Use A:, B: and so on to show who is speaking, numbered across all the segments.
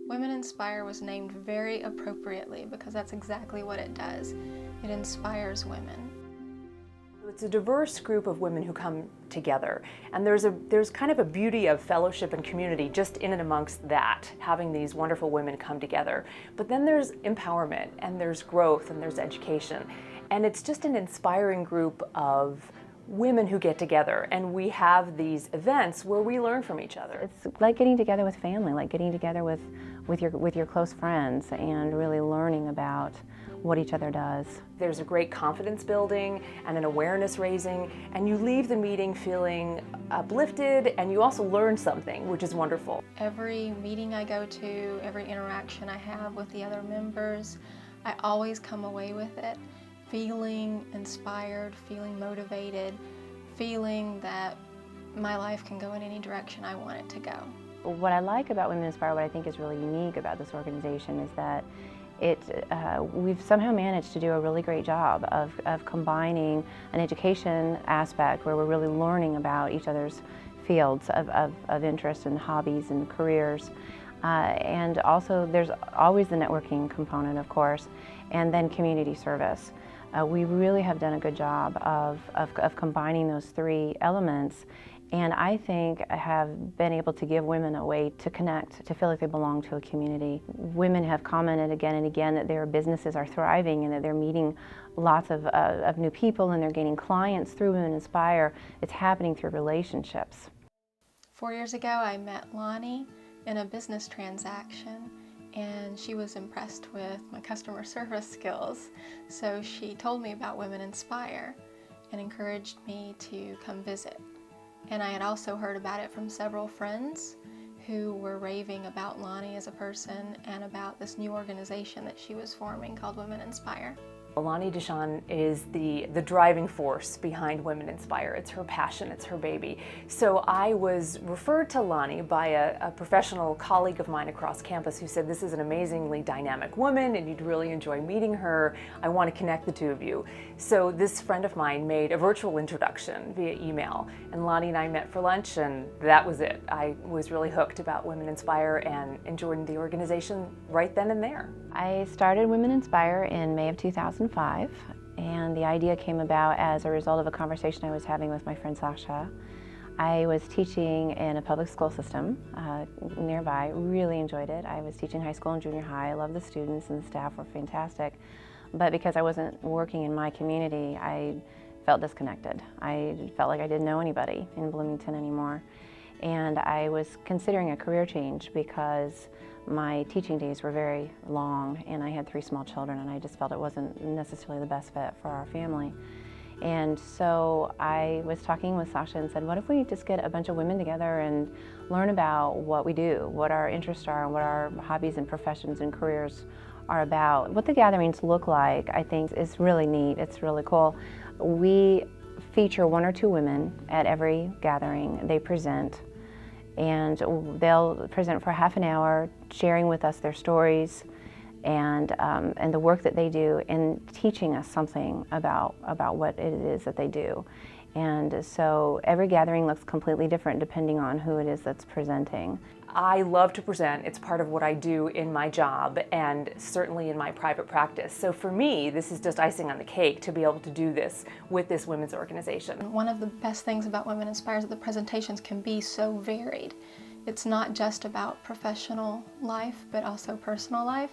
A: Women Inspire was named very appropriately because that's exactly what it does. It inspires women.
B: It's a diverse group of women who come together, and there's kind of a beauty of fellowship and community just in and amongst that, having these wonderful women come together. But then there's empowerment, and there's growth, and there's education, and it's just an inspiring group of women who get together, and we have these events where we learn from each other.
C: It's like getting together with family, like getting together with your close friends and really learning about what each other does.
B: There's a great confidence building and an awareness raising, and you leave the meeting feeling uplifted, and you also learn something, which is wonderful.
A: Every meeting I go to, every interaction I have with the other members, I always come away with it feeling inspired, feeling motivated, feeling that my life can go in any direction I want it to go.
C: What I like about Women Inspire, what I think is really unique about this organization is that we've somehow managed to do a really great job of combining an education aspect where we're really learning about each other's fields of interest and hobbies and careers. And also there's always the networking component, of course, and then community service. We really have done a good job of combining those three elements, and I think I have been able to give women a way to connect, to feel like they belong to a community. Women have commented again and again that their businesses are thriving and that they're meeting lots of new people and they're gaining clients through Women Inspire. It's happening through relationships.
A: 4 years ago, I met Lonnie in a business transaction, and she was impressed with my customer service skills. So she told me about Women Inspire and encouraged me to come visit. And I had also heard about it from several friends who were raving about Lonnie as a person and about this new organization that she was forming called Women Inspire.
B: Lonnie Deshawn is the driving force behind Women Inspire. It's her passion, it's her baby. So I was referred to Lonnie by a professional colleague of mine across campus who said, this is an amazingly dynamic woman and you'd really enjoy meeting her. I want to connect the two of you. So this friend of mine made a virtual introduction via email, and Lonnie and I met for lunch, and that was it. I was really hooked about Women Inspire and enjoyed the organization right then and there.
C: I started Women Inspire in May of 2005, and the idea came about as a result of a conversation I was having with my friend Sasha. I was teaching in a public school system nearby, really enjoyed it. I was teaching high school and junior high. I loved the students and the staff were fantastic. But because I wasn't working in my community, I felt disconnected. I felt like I didn't know anybody in Bloomington anymore. And I was considering a career change because my teaching days were very long and I had 3 small children, and I just felt it wasn't necessarily the best fit for our family. And so I was talking with Sasha and said, what if we just get a bunch of women together and learn about what we do, what our interests are, and what our hobbies and professions and careers are about. What the gatherings look like, I think, is really neat. It's really cool. We feature 1 or 2 women at every gathering. They present, and they'll present for half an hour, sharing with us their stories and the work that they do, and teaching us something about what it is that they do. And so every gathering looks completely different depending on who it is that's presenting.
B: I love to present. It's part of what I do in my job and certainly in my private practice. So for me, this is just icing on the cake to be able to do this with this women's organization.
A: One of the best things about Women Inspire is that the presentations can be so varied. It's not just about professional life, but also personal life.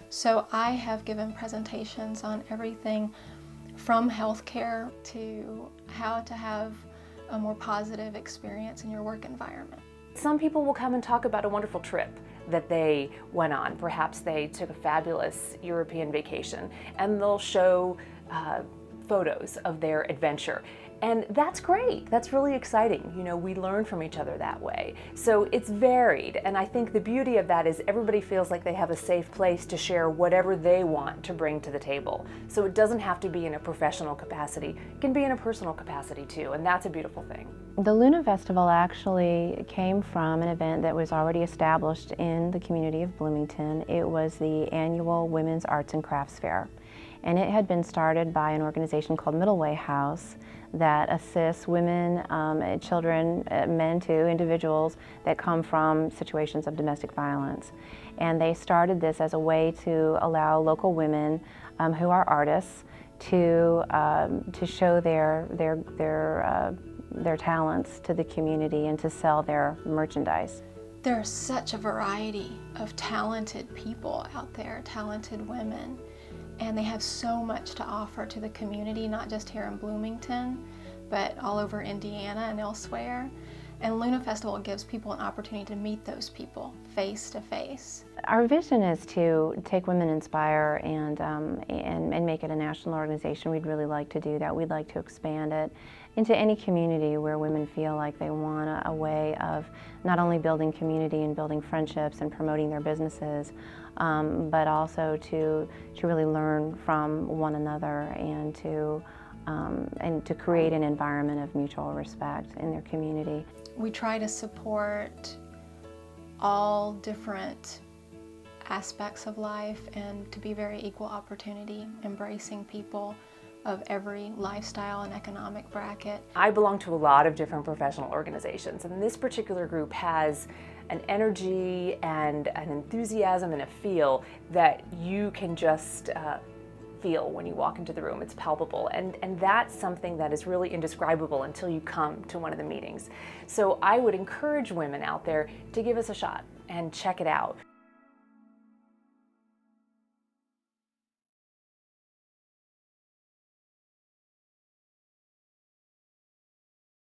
A: So I have given presentations on everything from healthcare to how to have a more positive experience in your work environment.
B: Some people will come and talk about a wonderful trip that they went on. Perhaps they took a fabulous European vacation, and they'll show photos of their adventure. And that's great. That's really exciting. You know, we learn from each other that way. So it's varied, and I think the beauty of that is everybody feels like they have a safe place to share whatever they want to bring to the table. So it doesn't have to be in a professional capacity. It can be in a personal capacity too, and that's a beautiful thing.
C: The Luna Festival actually came from an event that was already established in the community of Bloomington. It was the annual Women's Arts and Crafts Fair. And it had been started by an organization called Middle Way House that assists women, children, men too, individuals that come from situations of domestic violence. And they started this as a way to allow local women who are artists to show their talents to the community and to sell their merchandise.
A: There's such a variety of talented people out there, talented women, and they have so much to offer to the community, not just here in Bloomington, but all over Indiana and elsewhere. And Luna Festival gives people an opportunity to meet those people face to face.
C: Our vision is to take Women Inspire and make it a national organization. We'd really like to do that. We'd like to expand it into any community where women feel like they want a way of not only building community and building friendships and promoting their businesses, but also to really learn from one another and to create an environment of mutual respect in their community.
A: We try to support all different aspects of life and to be very equal opportunity, embracing people of every lifestyle and economic bracket.
B: I belong to a lot of different professional organizations, and this particular group has an energy and an enthusiasm and a feel that you can just feel when you walk into the room. It's palpable, and that's something that is really indescribable until you come to one of the meetings. So I would encourage women out there to give us a shot and check it out.